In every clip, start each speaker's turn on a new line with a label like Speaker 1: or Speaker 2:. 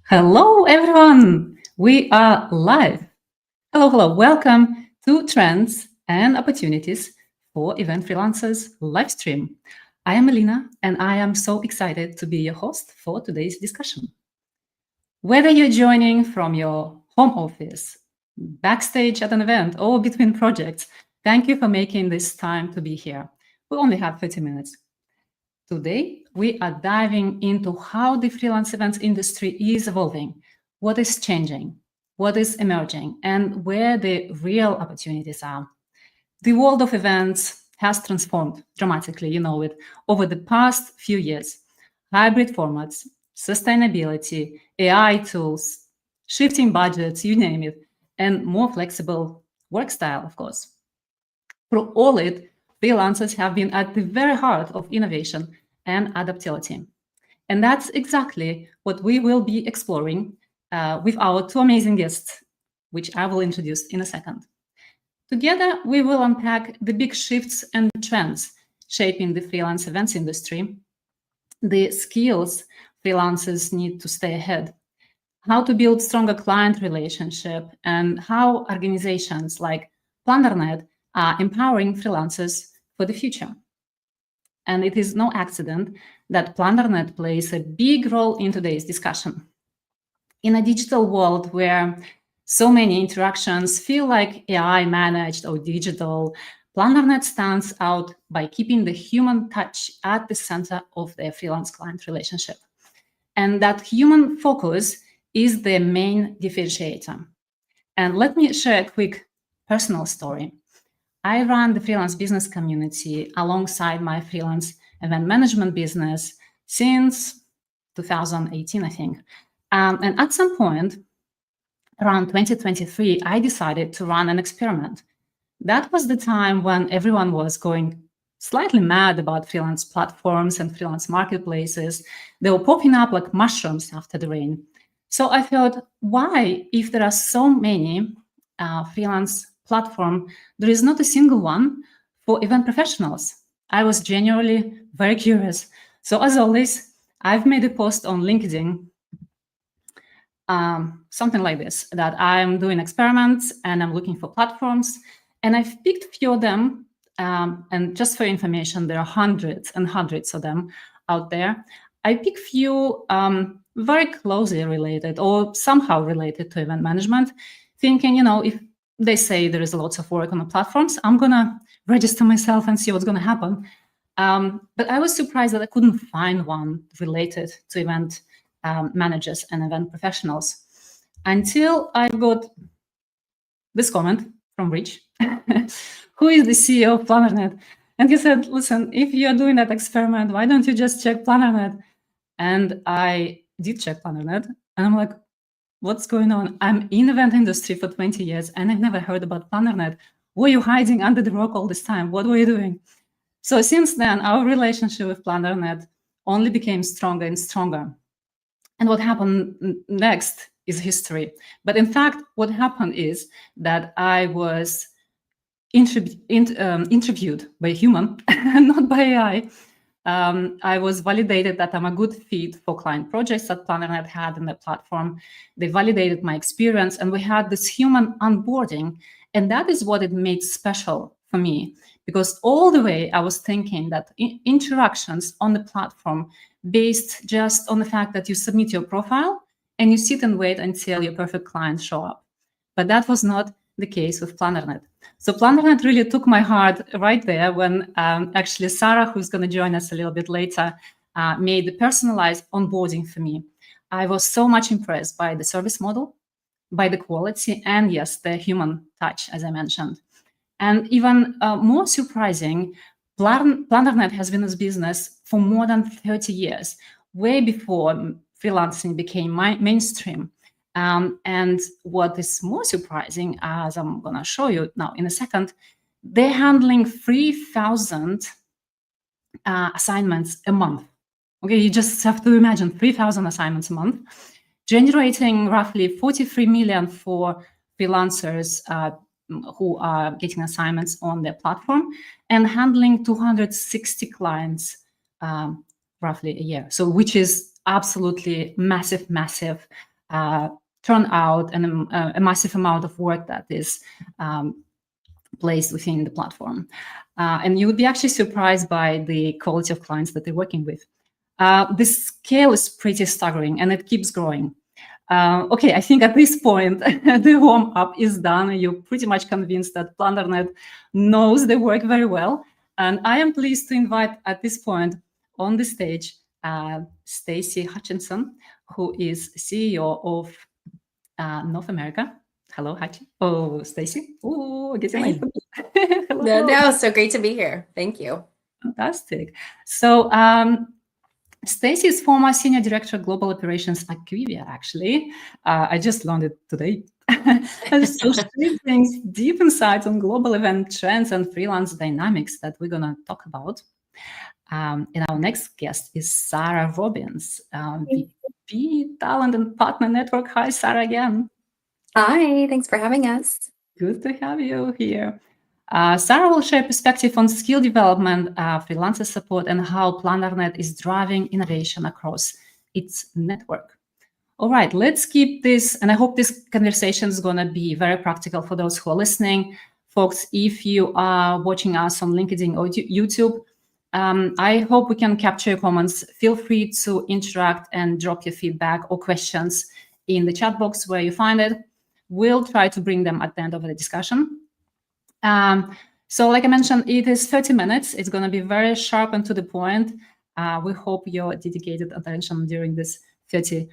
Speaker 1: Hello, everyone. We are live. Hello. Welcome to Trends and Opportunities for Event Freelancers live stream. I am Elina, and I am so excited to be your host for today's discussion. Whether you're joining from your home office, backstage at an event, or between projects, thank you for making this time to be here. We only have 30 minutes. Today, we are diving into how the freelance events industry is evolving, what is changing, what is emerging, and where the real opportunities are. The world of events has transformed dramatically, you know it, over the past few years. Hybrid formats, sustainability, AI tools, shifting budgets, you name it, and more flexible work style, of course. Through all it, freelancers have been at the very heart of innovation and adaptability. And that's exactly what we will be exploring with our two amazing guests, which I will introduce in a second. Together, we will unpack the big shifts and trends shaping the freelance events industry, the skills freelancers need to stay ahead, how to build stronger client relationship, and how organizations like Plannernet are empowering freelancers for the future. And it is no accident that Plannernet plays a big role in today's discussion. In a digital world where so many interactions feel like AI managed or digital, Plannernet stands out by keeping the human touch at the center of their freelance client relationship. And that human focus is their main differentiator. And let me share a quick personal story. I run the Freelance Business Community alongside my freelance event management business since 2018, I think. And at some point, around 2023, I decided to run an experiment. That was the time when everyone was going slightly mad about freelance platforms and freelance marketplaces. They were popping up like mushrooms after the rain. So I thought, why, if there are so many freelance platforms, there is not a single one for event professionals? I was genuinely very curious. So as always, I've made a post on LinkedIn, something like this, that I'm doing experiments and I'm looking for platforms. And I've picked a few of them. And just for information, there are hundreds and hundreds of them out there. I picked few very closely related or somehow related to event management, thinking, if they say there is lots of work on the platforms, I'm going to register myself and see what's going to happen. But I was surprised that I couldn't find one related to event managers and event professionals until I got this comment from Rich, who is the CEO of Plannernet. And he said, listen, if you're doing that experiment, why don't you just check Plannernet? And I did check Plannernet, and I'm like, what's going on? I'm in the event industry for 20 years, and I've never heard about Plannernet. Were you hiding under the rock all this time? What were you doing? So since then, our relationship with Plannernet only became stronger and stronger. And what happened next is history. But in fact, what happened is that I was interviewed by a human, not by AI. I was validated that I'm a good fit for client projects that Plannernet had in the platform. They validated my experience, and we had this human onboarding. And that is what it made special for me, because all the way I was thinking that interactions on the platform based just on the fact that you submit your profile and you sit and wait until your perfect clients show up. But that was not the case with Plannernet. So Plannernet really took my heart right there when actually Sarah, who's going to join us a little bit later, made the personalized onboarding for me. I was so much impressed by the service model, by the quality, and yes, the human touch, as I mentioned. And even more surprising, Plannernet has been in business for more than 30 years, way before freelancing became mainstream. And what is more surprising, as I'm going to show you now in a second, they're handling 3,000 assignments a month. Okay, you just have to imagine 3,000 assignments a month, generating roughly 43 million for freelancers who are getting assignments on their platform, and handling 260 clients roughly a year. So which is absolutely massive turnout and a massive amount of work that is placed within the platform. And you would be actually surprised by the quality of clients that they're working with. The scale is pretty staggering, and it keeps growing. Okay, I think at this point, the warm-up is done. You're pretty much convinced that Plannernet knows the work very well. And I am pleased to invite at this point on the stage, Staci Hutchinson, who is CEO of North America. Hello, Hachi. Oh, Staci. Oh, getting late for me. Hello.
Speaker 2: No, so great to be here. Thank you.
Speaker 1: Fantastic. So, Staci is former Senior Director of Global Operations at Acquivia, actually. I just learned it today. So she brings deep insights on global event trends and freelance dynamics that we're going to talk about. And our next guest is Sarah Robbins, VP Talent and Partner Network. Hi, Sarah, again.
Speaker 2: Hi, thanks for having us.
Speaker 1: Good to have you here. Sarah will share perspective on skill development, freelancer support, and how Plannernet is driving innovation across its network. All right, let's keep this, and I hope this conversation is going to be very practical for those who are listening. Folks, if you are watching us on LinkedIn or YouTube, I hope we can capture your comments. Feel free to interact and drop your feedback or questions in the chat box where you find it. We'll try to bring them at the end of the discussion. So like I mentioned, it is 30 minutes. It's going to be very sharp and to the point. We hope your dedicated attention during this 30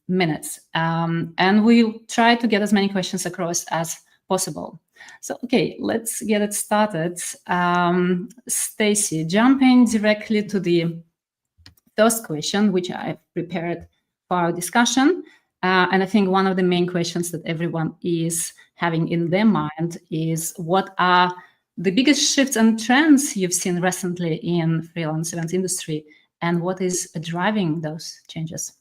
Speaker 1: minutes. And we'll try to get as many questions across as possible. So, okay, let's get it started. Staci, jumping directly to the first question, which I've prepared for our discussion. And I think one of the main questions that everyone is having in their mind is, what are the biggest shifts and trends you've seen recently in freelance event industry, and what is driving those changes?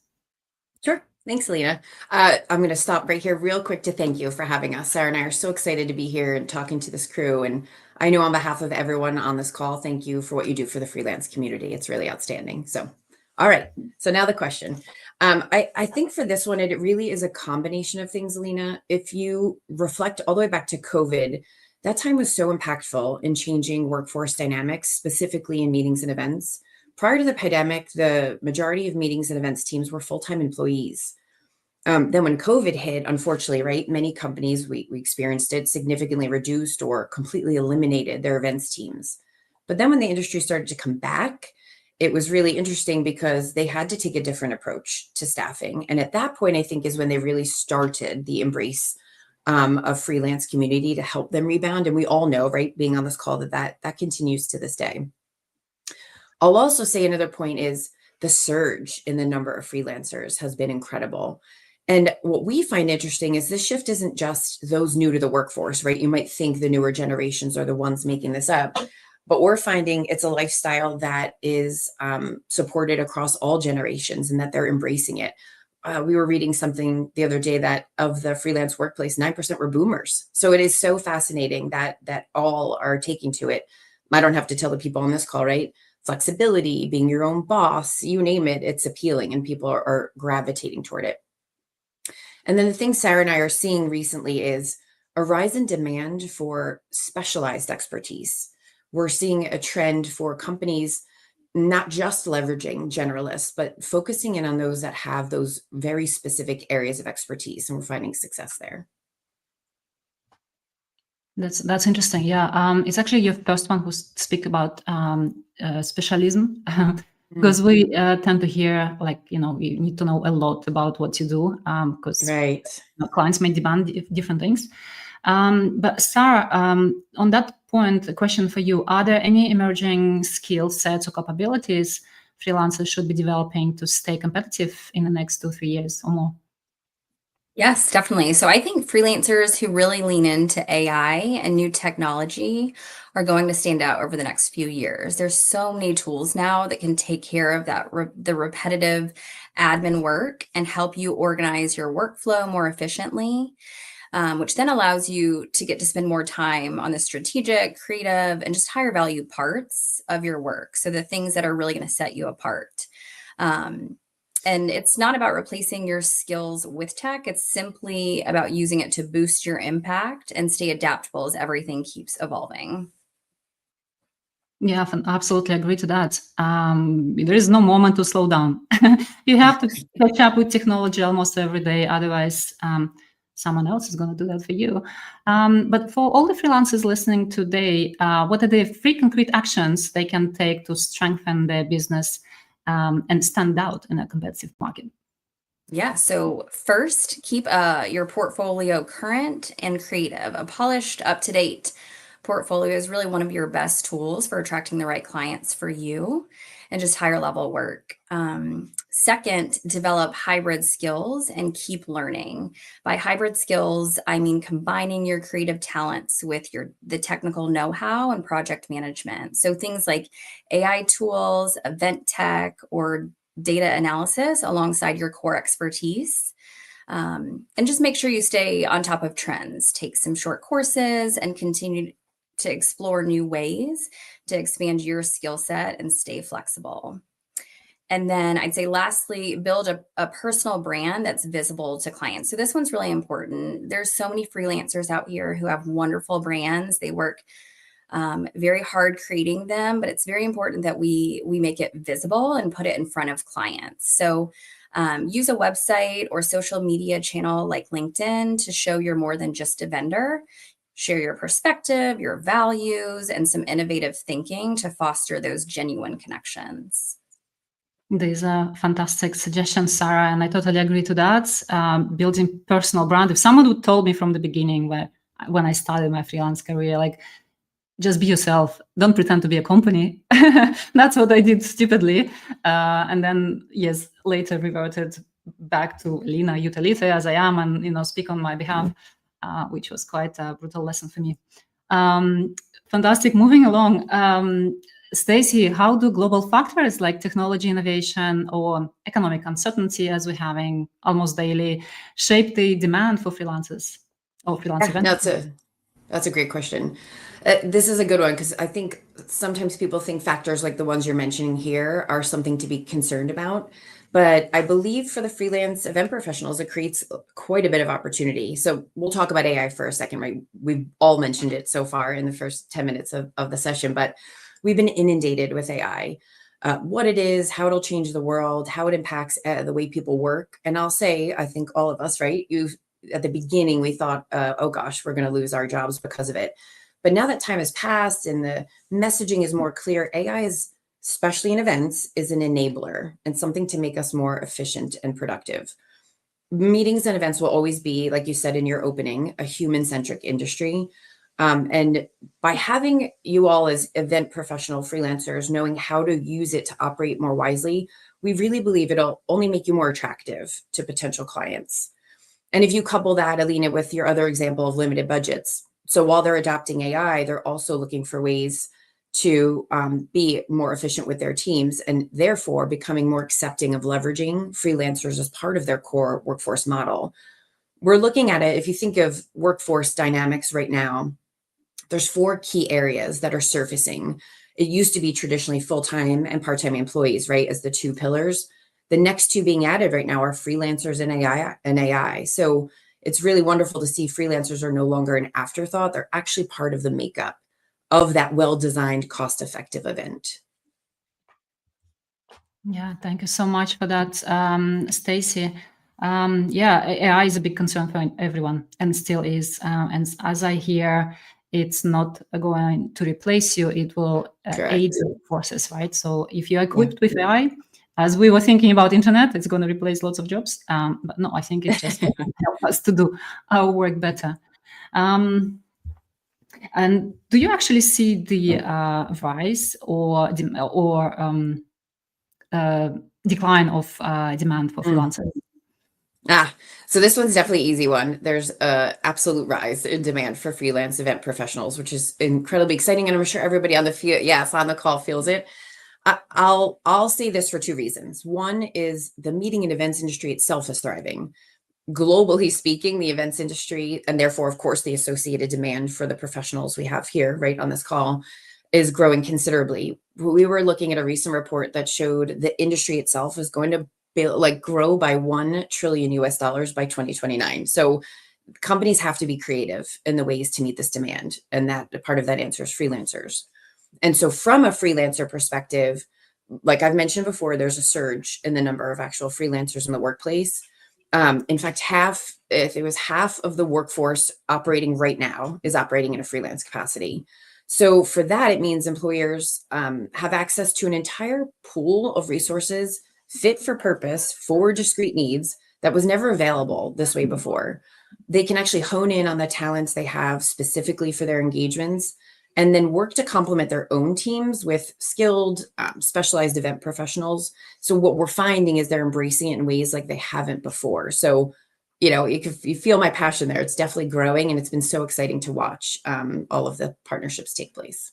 Speaker 2: Sure. Thanks, Elina. I'm going to stop right here real quick to thank you for having us. Sarah and I are so excited to be here and talking to this crew. And I know on behalf of everyone on this call, thank you for what you do for the freelance community. It's really outstanding. So, all right. So now the question. I think for this one, it really is a combination of things, Elina. If you reflect all the way back to COVID, that time was so impactful in changing workforce dynamics, specifically in meetings and events. Prior to the pandemic, the majority of meetings and events teams were full-time employees. Then when COVID hit, unfortunately, right, many companies, we experienced it, significantly reduced or completely eliminated their events teams. But then when the industry started to come back, it was really interesting because they had to take a different approach to staffing. And at that point, I think, is when they really started the embrace of freelance community to help them rebound. And we all know, right, being on this call, that continues to this day. I'll also say another point is the surge in the number of freelancers has been incredible. And what we find interesting is this shift isn't just those new to the workforce, right? You might think the newer generations are the ones making this up, but we're finding it's a lifestyle that is supported across all generations and that they're embracing it. We were reading something the other day that of the freelance workplace, 9% were boomers. So it is so fascinating that all are taking to it. I don't have to tell the people on this call, right? Flexibility, being your own boss, you name it, it's appealing and people are gravitating toward it. And then the thing Sarah and I are seeing recently is a rise in demand for specialized expertise. We're seeing a trend for companies not just leveraging generalists, but focusing in on those that have those very specific areas of expertise, and we're finding success there.
Speaker 1: That's interesting. Yeah, it's actually your first one who speak about specialism, because we tend to hear like, you need to know a lot about what you do, because
Speaker 2: Right.
Speaker 1: clients may demand different things. But Sarah, on that point, a question for you: are there any emerging skill sets or capabilities freelancers should be developing to stay competitive in the next 2-3 years or more?
Speaker 3: Yes, definitely. So I think freelancers who really lean into AI and new technology are going to stand out over the next few years. There's so many tools now that can take care of the repetitive admin work and help you organize your workflow more efficiently, which then allows you to get to spend more time on the strategic, creative, and just higher value parts of your work. So the things that are really going to set you apart. And it's not about replacing your skills with tech. It's simply about using it to boost your impact and stay adaptable as everything keeps evolving.
Speaker 1: Yeah, absolutely agree to that. There is no moment to slow down. You have to catch up with technology almost every day. Otherwise, someone else is going to do that for you. But for all the freelancers listening today, what are the 3 concrete actions they can take to strengthen their business and stand out in a competitive market?
Speaker 3: Yeah. So first, keep your portfolio current and creative. A polished, up-to-date portfolio is really one of your best tools for attracting the right clients for you and just higher level work. Second, develop hybrid skills and keep learning. By hybrid skills, I mean combining your creative talents with the technical know-how and project management. So things like AI tools, event tech, or data analysis alongside your core expertise. And just make sure you stay on top of trends. Take some short courses and continue to explore new ways to expand your skill set and stay flexible. And then I'd say lastly, build a personal brand that's visible to clients. So this one's really important. There's so many freelancers out here who have wonderful brands. They work very hard creating them, but it's very important that we make it visible and put it in front of clients. So use a website or social media channel like LinkedIn to show you're more than just a vendor. Share your perspective, your values, and some innovative thinking to foster those genuine connections.
Speaker 1: These are fantastic suggestions, Sarah, and I totally agree to that. Building personal brand. If someone would told me from the beginning when I started my freelance career, like, just be yourself, don't pretend to be a company. That's what I did stupidly. And then years later reverted back to Elina Jutelyte as I am and, speak on my behalf, which was quite a brutal lesson for me. Fantastic. Moving along. Staci, how do global factors like technology innovation or economic uncertainty, as we're having almost daily, shape the demand for freelancers or freelance events?
Speaker 2: That's a great question. This is a good one because I think sometimes people think factors like the ones you're mentioning here are something to be concerned about. But I believe for the freelance event professionals, it creates quite a bit of opportunity. So we'll talk about AI for a second, right? We've all mentioned it so far in the first 10 minutes of the session, but we've been inundated with AI. What it is, how it'll change the world, how it impacts the way people work. And I'll say, I think all of us, right? At the beginning, we thought, oh gosh, we're going to lose our jobs because of it. But now that time has passed and the messaging is more clear, AI is, especially in events, is an enabler and something to make us more efficient and productive. Meetings and events will always be, like you said in your opening, a human-centric industry. And by having you all as event professional freelancers, knowing how to use it to operate more wisely, we really believe it'll only make you more attractive to potential clients. And if you couple that, Elina, with your other example of limited budgets. So while they're adopting AI, they're also looking for ways to be more efficient with their teams and therefore becoming more accepting of leveraging freelancers as part of their core workforce model. We're looking at it, if you think of workforce dynamics right now, there's 4 key areas that are surfacing. It used to be traditionally full-time and part-time employees, right, as the 2 pillars. The next 2 being added right now are freelancers and AI. So it's really wonderful to see freelancers are no longer an afterthought. They're actually part of the makeup of that well-designed, cost-effective event.
Speaker 1: Yeah, thank you so much for that, Staci. Yeah, AI is a big concern for everyone and still is. And as I hear, it's not going to replace you, it will aid the process, right? So if you're equipped with AI, as we were thinking about internet, it's going to replace lots of jobs. But no, I think it just help us to do our work better. And do you actually see the rise or decline of demand for freelancers?
Speaker 2: So this one's definitely an easy one. There's a absolute rise in demand for freelance event professionals, which is incredibly exciting, and I'm sure everybody on the call feels it. I'll say this for two reasons. One is the meeting and events industry itself is thriving. Globally speaking, the events industry, and therefore, of course, the associated demand for the professionals we have here, right, on this call, is growing considerably. We were looking at a recent report that showed the industry itself is going to grow by $1 trillion by 2029. So companies have to be creative in the ways to meet this demand. And that part of that answer is freelancers. And so from a freelancer perspective, like I've mentioned before, there's a surge in the number of actual freelancers in the workplace. In fact, half of the workforce operating right now is operating in a freelance capacity. So for that, it means employers have access to an entire pool of resources fit for purpose for discrete needs that was never available this way before. They can actually hone in on the talents they have specifically for their engagements and then work to complement their own teams with skilled, specialized event professionals. So what we're finding is they're embracing it in ways like they haven't before. So, you feel my passion there. It's definitely growing, and it's been so exciting to watch all of the partnerships take place.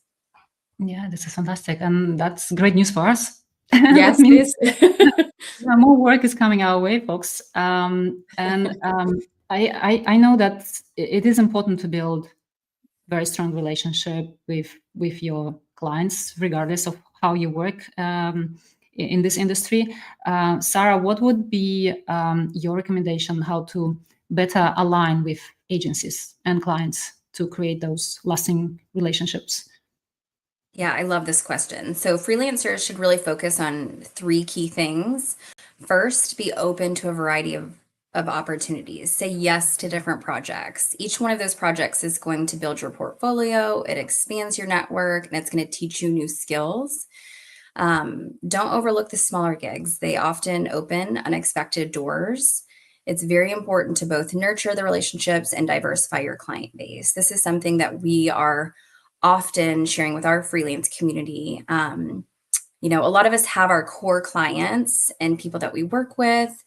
Speaker 1: Yeah, this is fantastic. And that's great news for us.
Speaker 2: Yes, it is.
Speaker 1: More work is coming our way, folks. I know that it is important to build very strong relationship with your clients, regardless of how you work in this industry. Sarah, what would be your recommendation how to better align with agencies and clients to create those lasting relationships?
Speaker 3: Yeah, I love this question. So freelancers should really focus on three key things. First, be open to a variety of opportunities. Say yes to different projects. Each one of those projects is going to build your portfolio, it expands your network, and it's going to teach you new skills. Don't overlook the smaller gigs. They often open unexpected doors. It's very important to both nurture the relationships and diversify your client base. This is something that we are often sharing with our freelance community. A lot of us have our core clients and people that we work with.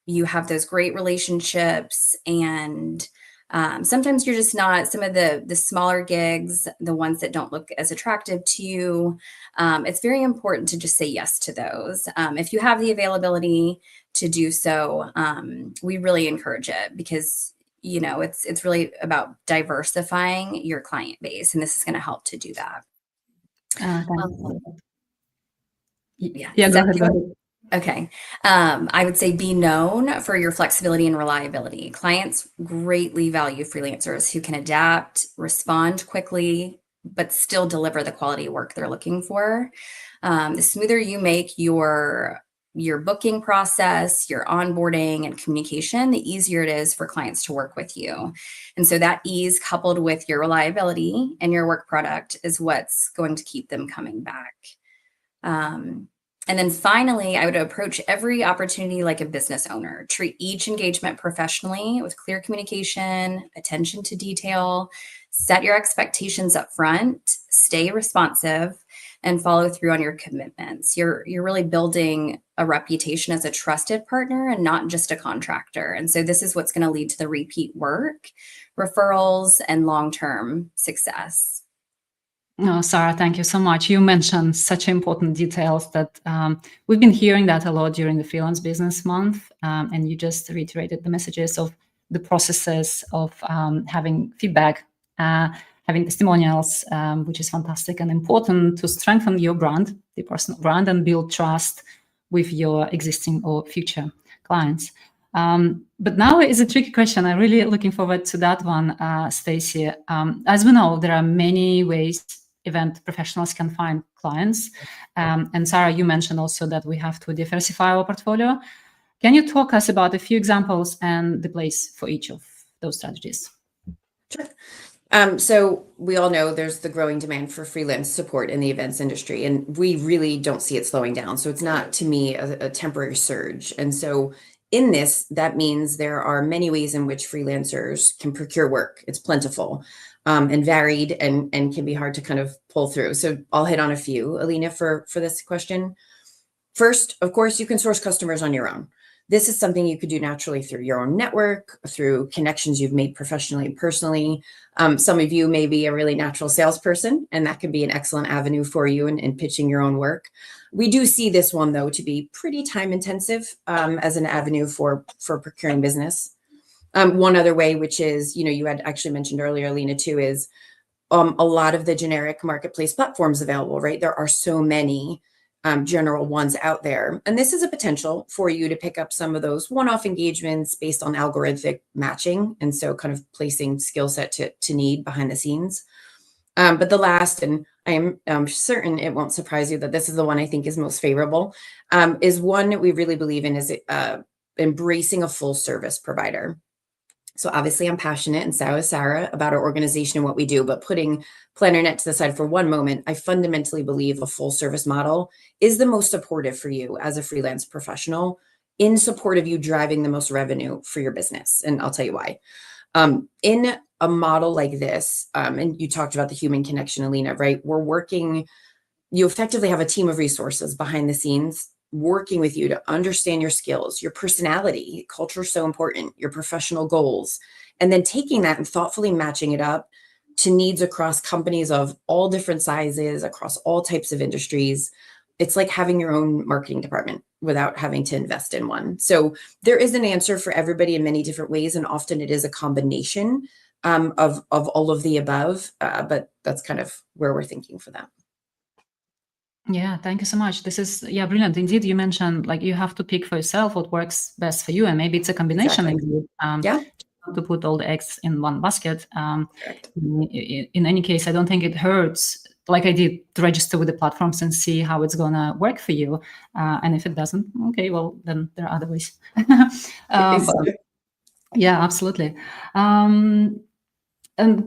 Speaker 3: You have those great relationships, and sometimes you're just not. Some of the smaller gigs, the ones that don't look as attractive to you, it's very important to just say yes to those. If you have the availability to do so, we really encourage it because it's really about diversifying your client base, and this is going to help to do that.
Speaker 1: Yeah, go ahead.
Speaker 3: Okay. I would say be known for your flexibility and reliability. Clients greatly value freelancers who can adapt, respond quickly, but still deliver the quality work they're looking for. The smoother you make your booking process, your onboarding and communication, the easier it is for clients to work with you. And so that ease coupled with your reliability and your work product is what's going to keep them coming back. And then finally, I would approach every opportunity like a business owner. Treat each engagement professionally with clear communication, attention to detail, set your expectations up front, stay responsive, and follow through on your commitments. You're really building a reputation as a trusted partner and not just a contractor. And so this is what's going to lead to the repeat work, referrals, and long-term success.
Speaker 1: Oh, Sarah, thank you so much. You mentioned such important details that we've been hearing that a lot during the Freelance Business Month, and you just reiterated the messages of the processes of having feedback, having testimonials, which is fantastic and important to strengthen your brand, the personal brand, and build trust with your existing or future clients. But now is a tricky question. I'm really looking forward to that one, Staci. As we know, there are many ways event professionals can find clients. And Sarah, you mentioned also that we have to diversify our portfolio. Can you talk us about a few examples and the place for each of those strategies?
Speaker 2: Sure. So we all know there's the growing demand for freelance support in the events industry, and we really don't see it slowing down. So it's not, to me, a temporary surge. And so in this, that means there are many ways in which freelancers can procure work. It's plentiful and varied and can be hard to kind of pull through. So I'll hit on a few, Elina, for this question. First, of course, you can source customers on your own. This is something you could do naturally through your own network, through connections you've made professionally and personally. Some of you may be a really natural salesperson, and that can be an excellent avenue for you in pitching your own work. We do see this one, though, to be pretty time intensive as an avenue for procuring business. One other way, which is, you had actually mentioned earlier, Elina, too, is a lot of the generic marketplace platforms available, right? There are so many general ones out there. And this is a potential for you to pick up some of those one-off engagements based on algorithmic matching. And so kind of placing skill set to need behind the scenes. But the last, and I'm certain it won't surprise you that this is the one I think is most favorable, is one that we really believe in, is embracing a full service provider. So obviously I'm passionate, and so is Sarah, about our organization and what we do, but putting Plannernet to the side for one moment, I fundamentally believe a full service model is the most supportive for you as a freelance professional, in support of you driving the most revenue for your business. And I'll tell you why. In a model like this, and you talked about the human connection, Elina, right? You effectively have a team of resources behind the scenes working with you to understand your skills, your personality, culture is so important, your professional goals, and then taking that and thoughtfully matching it up to needs across companies of all different sizes, across all types of industries. It's like having your own marketing department without having to invest in one. So there is an answer for everybody in many different ways, and often it is a combination of all of the above, but that's kind of where we're thinking for that.
Speaker 1: Yeah, thank you so much. This is, brilliant. Indeed, you mentioned like you have to pick for yourself what works best for you, and maybe it's a combination.
Speaker 2: Exactly.
Speaker 1: To put all the eggs in one basket.
Speaker 2: Correct.
Speaker 1: In any case, I don't think it hurts, like I did, to register with the platforms and see how it's gonna work for you. And if it doesn't, okay, well, then there are other ways. Yeah, absolutely. And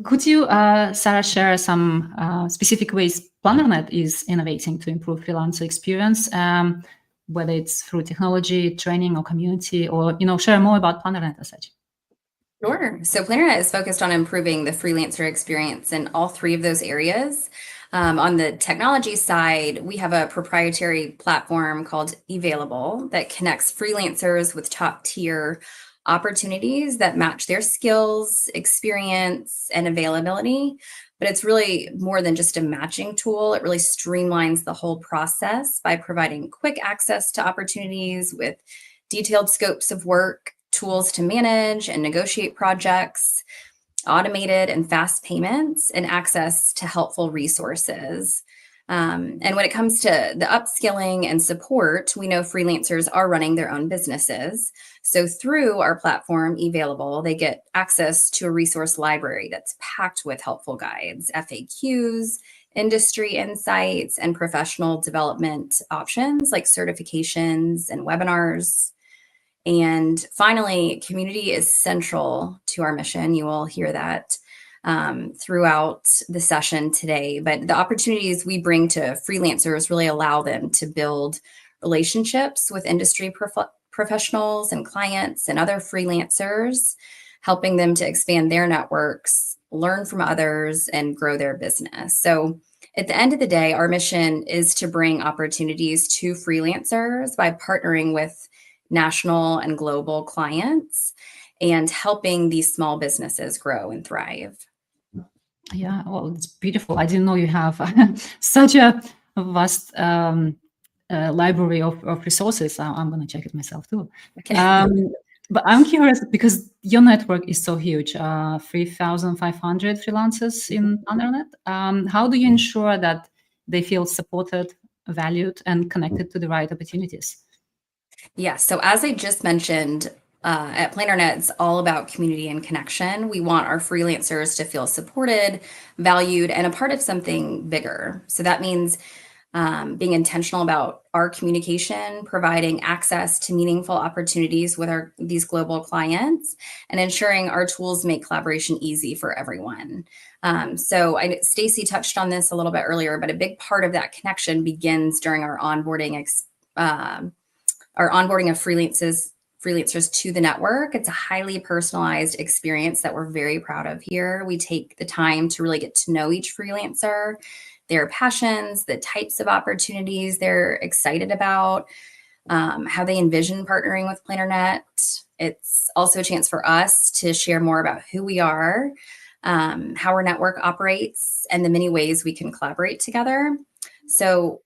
Speaker 1: could you, Sarah, share some specific ways Plannernet is innovating to improve freelancer experience, whether it's through technology, training, or community, or share more about Plannernet as such?
Speaker 3: Sure. So Plannernet is focused on improving the freelancer experience in all three of those areas. On the technology side, we have a proprietary platform called Available that connects freelancers with top-tier opportunities that match their skills, experience, and availability. But it's really more than just a matching tool. It really streamlines the whole process by providing quick access to opportunities with detailed scopes of work, tools to manage and negotiate projects, automated and fast payments, and access to helpful resources. And when it comes to the upskilling and support, we know freelancers are running their own businesses. So through our platform, Available, they get access to a resource library that's packed with helpful guides, FAQs, industry insights, and professional development options like certifications and webinars. And finally, community is central to our mission. You will hear that throughout the session today. But the opportunities we bring to freelancers really allow them to build relationships with industry professionals and clients and other freelancers, helping them to expand their networks, learn from others, and grow their business. So at the end of the day, our mission is to bring opportunities to freelancers by partnering with national and global clients and helping these small businesses grow and thrive.
Speaker 1: Yeah, well, it's beautiful. I didn't know you have such a vast library of resources. I'm going to check it myself too.
Speaker 3: Okay.
Speaker 1: But I'm curious because your network is so huge, 3,500 freelancers in Plannernet. How do you ensure that they feel supported, valued, and connected to the right opportunities?
Speaker 3: Yeah, so as I just mentioned, at Plannernet, it's all about community and connection. We want our freelancers to feel supported, valued, and a part of something bigger. So that means being intentional about our communication, providing access to meaningful opportunities with these global clients, and ensuring our tools make collaboration easy for everyone. So Staci touched on this a little bit earlier, but a big part of that connection begins during our onboarding of freelancers to the network. It's a highly personalized experience that we're very proud of here. We take the time to really get to know each freelancer, their passions, the types of opportunities they're excited about, how they envision partnering with Plannernet. It's also a chance for us to share more about who we are, how our network operates, and the many ways we can collaborate together. So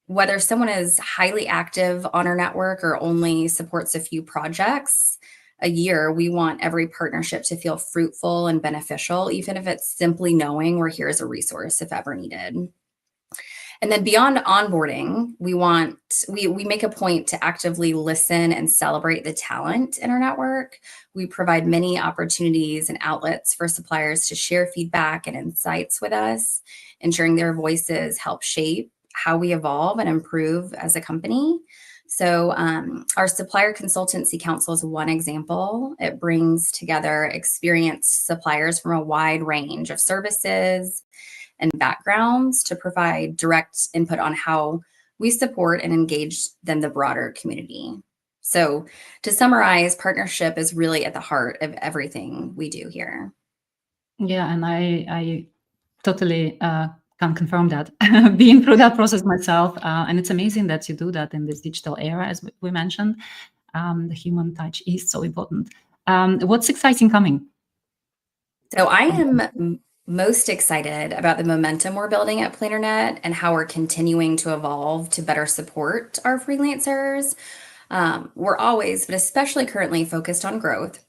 Speaker 3: whether someone is highly active on our network or only supports a few projects a year, we want every partnership to feel fruitful and beneficial, even if it's simply knowing we're here as a resource if ever needed. And then beyond onboarding, we make a point to actively listen and celebrate the talent in our network. We provide many opportunities and outlets for suppliers to share feedback and insights with us, ensuring their voices help shape how we evolve and improve as a company. So our Supplier Consultancy Council is one example. It brings together experienced suppliers from a wide range of services and backgrounds to provide direct input on how we support and engage the broader community. So to summarize, partnership is really at the heart of everything we do here.
Speaker 1: Yeah, and I totally can confirm that, being through that process myself. And it's amazing that you do that in this digital era, as we mentioned. The human touch is so important. What's exciting coming?
Speaker 3: So I am most excited about the momentum we're building at Plannernet and how we're continuing to evolve to better support our freelancers. We're always, but especially currently, focused on growth,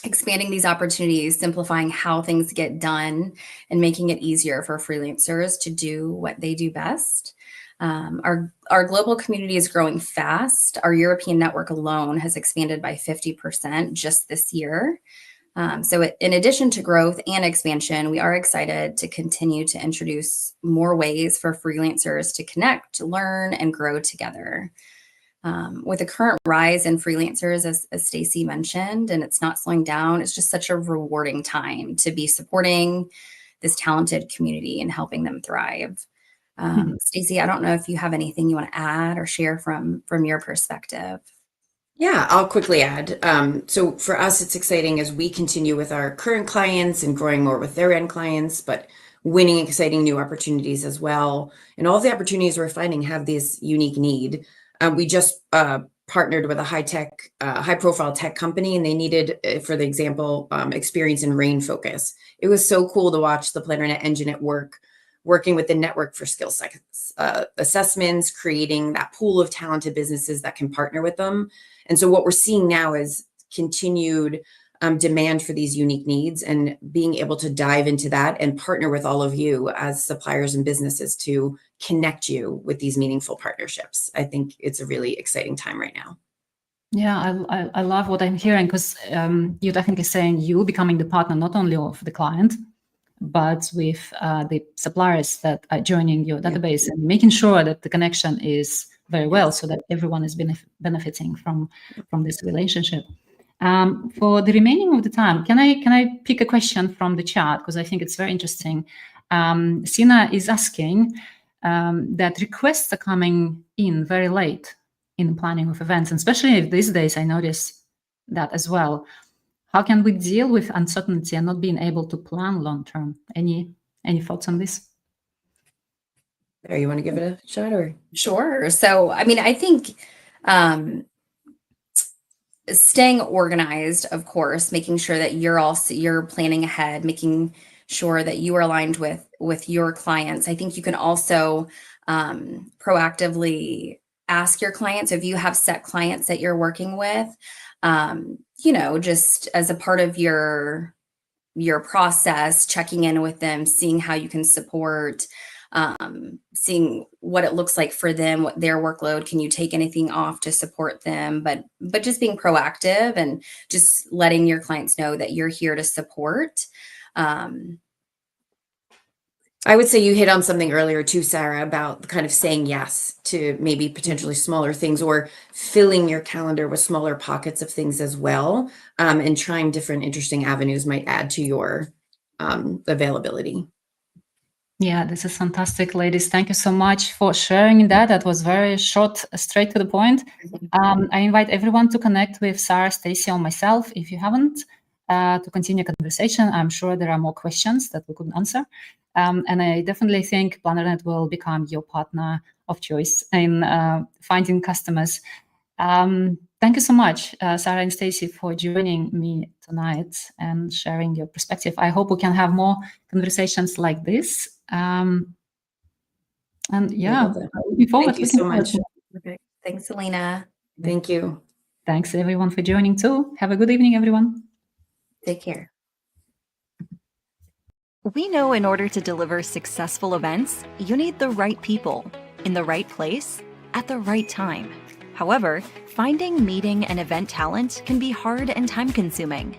Speaker 3: expanding these opportunities, simplifying how things get done, and making it easier for freelancers to do what they do best. Our global community is growing fast. Our European network alone has expanded by 50% just this year. So in addition to growth and expansion, we are excited to continue to introduce more ways for freelancers to connect, learn, and grow together. With the current rise in freelancers, as Staci mentioned, and it's not slowing down, it's just such a rewarding time to be supporting this talented community and helping them thrive. Staci, I don't know if you have anything you want to add or share from your perspective.
Speaker 2: Yeah, I'll quickly add. So for us, it's exciting as we continue with our current clients and growing more with their end clients, but winning exciting new opportunities as well. And all the opportunities we're finding have this unique need. We just partnered with a high-profile tech company, and they needed, for the example, experience in rain focus. It was so cool to watch the Plannernet engine at work, working with the network for skill assessments, creating that pool of talented businesses that can partner with them. And so what we're seeing now is continued demand for these unique needs, and being able to dive into that and partner with all of you as suppliers and businesses to connect you with these meaningful partnerships. I think it's a really exciting time right now.
Speaker 1: Yeah, I love what I'm hearing, because you're definitely saying you becoming the partner not only of the client, but with the suppliers that are joining your database, and making sure that the connection is very well, so that everyone is benefiting from this relationship. For the remaining of the time, can I pick a question from the chat, because I think it's very interesting. Sina is asking that requests are coming in very late in the planning of events, and especially these days I notice that as well. How can we deal with uncertainty and not being able to plan long term? Any thoughts on this?
Speaker 2: There, you want to give it a shot, or?
Speaker 3: Sure. So, I mean, I think staying organized, of course, making sure that you're planning ahead, making sure that you are aligned with your clients. I think you can also proactively ask your clients, if you have set clients that you're working with, just as a part of your process, checking in with them, seeing how you can support. seeing what it looks like for them, what their workload, can you take anything off to support them, but just being proactive and just letting your clients know that you're here to support.
Speaker 2: I would say you hit on something earlier too, Sarah, about kind of saying yes to maybe potentially smaller things, or filling your calendar with smaller pockets of things as well, and trying different interesting avenues might add to your availability.
Speaker 1: Yeah, this is fantastic, ladies. Thank you so much for sharing that. That was very short, straight to the point. I invite everyone to connect with Sarah, Staci, or myself if you haven't, to continue conversation. I'm sure there are more questions that we couldn't answer. And I definitely think Plannernet will become your partner of choice in finding customers. Thank you so much, Sarah and Staci, for joining me tonight and sharing your perspective. I hope we can have more conversations like this. And yeah, looking forward.
Speaker 2: Thank you so much.
Speaker 3: Perfect. Thanks, Elina.
Speaker 2: Thank you.
Speaker 1: Thanks everyone for joining too. Have a good evening, everyone.
Speaker 3: Take care.
Speaker 4: We know in order to deliver successful events, you need the right people in the right place at the right time. However, finding meeting and event talent can be hard and time-consuming.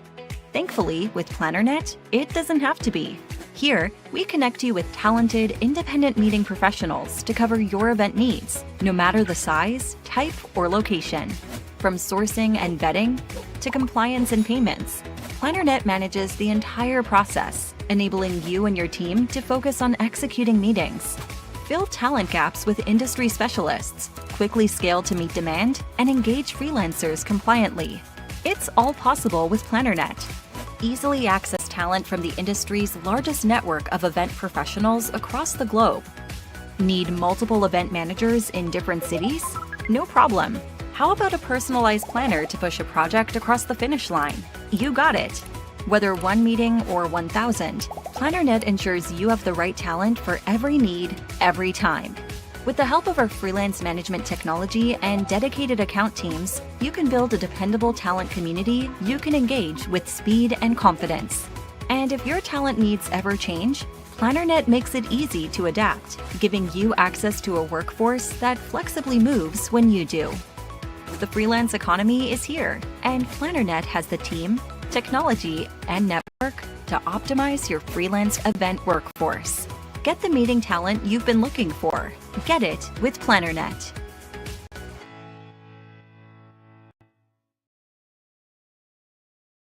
Speaker 4: Thankfully, with Plannernet, it doesn't have to be. Here, we connect you with talented, independent meeting professionals to cover your event needs, no matter the size, type, or location. From sourcing and vetting to compliance and payments, Plannernet manages the entire process, enabling you and your team to focus on executing meetings. Fill talent gaps with industry specialists, quickly scale to meet demand, and engage freelancers compliantly. It's all possible with Plannernet. Easily access talent from the industry's largest network of event professionals across the globe. Need multiple event managers in different cities? No problem. How about a personalized planner to push a project across the finish line? You got it. Whether one meeting or 1,000, Plannernet ensures you have the right talent for every need, every time. With the help of our freelance management technology and dedicated account teams, you can build a dependable talent community you can engage with speed and confidence. And if your talent needs ever change, Plannernet makes it easy to adapt, giving you access to a workforce that flexibly moves when you do. The freelance economy is here, and Plannernet has the team, technology, and network to optimize your freelance event workforce. Get the meeting talent you've been looking for. Get it with Plannernet.